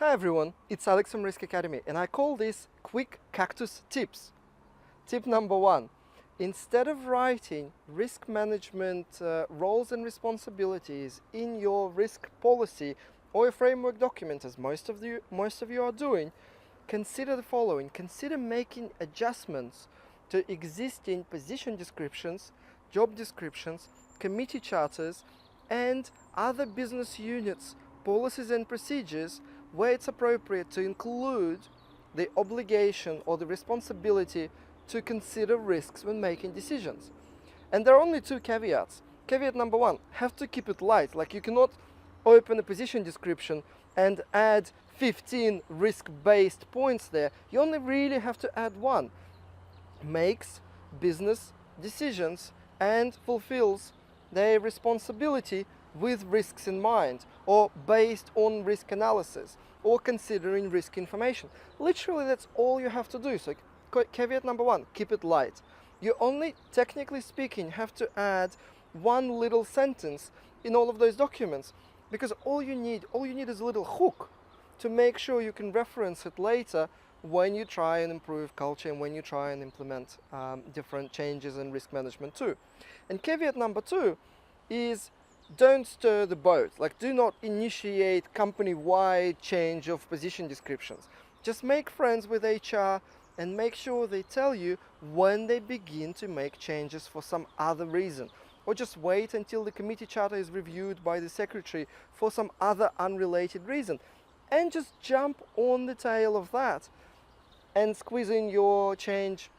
Hi everyone, it's Alex from Risk Academy and I call this Quick Cactus Tips. Tip number 1. Instead of writing risk management roles and responsibilities in your risk policy or a framework document, as most of you are doing, consider the following. Consider making adjustments to existing position descriptions, job descriptions, committee charters, and other business units, policies and procedures where it's appropriate to include the obligation or the responsibility to consider risks when making decisions. And there are only 2 caveats. Caveat number 1, have to keep it light. Like, you cannot open a position description and add 15 risk-based points there. You only really have to add 1. Makes business decisions and fulfills their responsibility with risks in mind, or based on risk analysis, or considering risk information. Literally, that's all you have to do. So caveat number 1, keep it light. You only, technically speaking, have to add 1 little sentence in all of those documents, because all you need is a little hook to make sure you can reference it later when you try and improve culture and when you try and implement different changes in risk management too. And caveat number 2 is, don't stir the boat. Like, do not initiate company-wide change of position descriptions. Just make friends with HR and make sure they tell you when they begin to make changes for some other reason. Or just wait until the committee charter is reviewed by the secretary for some other unrelated reason. And just jump on the tail of that and squeeze in your change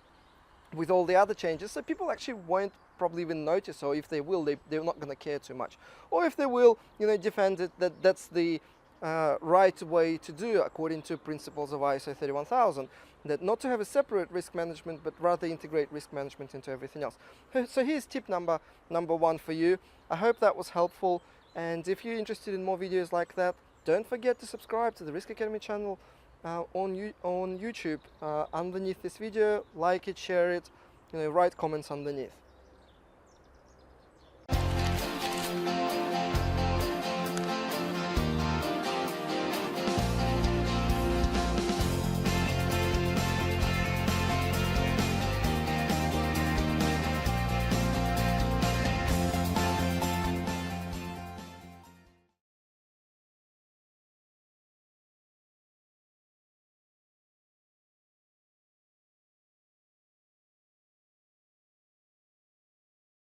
with all the other changes, so people actually won't probably even notice, or if they will, they're not going to care too much. Or if they will, defend it that that's the right way to do according to principles of ISO 31000, that not to have a separate risk management, but rather integrate risk management into everything else. So here's tip number 1 for you. I hope that was helpful, and if you're interested in more videos like that, don't forget to subscribe to the Risk Academy channel on YouTube. Underneath this video, like it, share it, write comments underneath.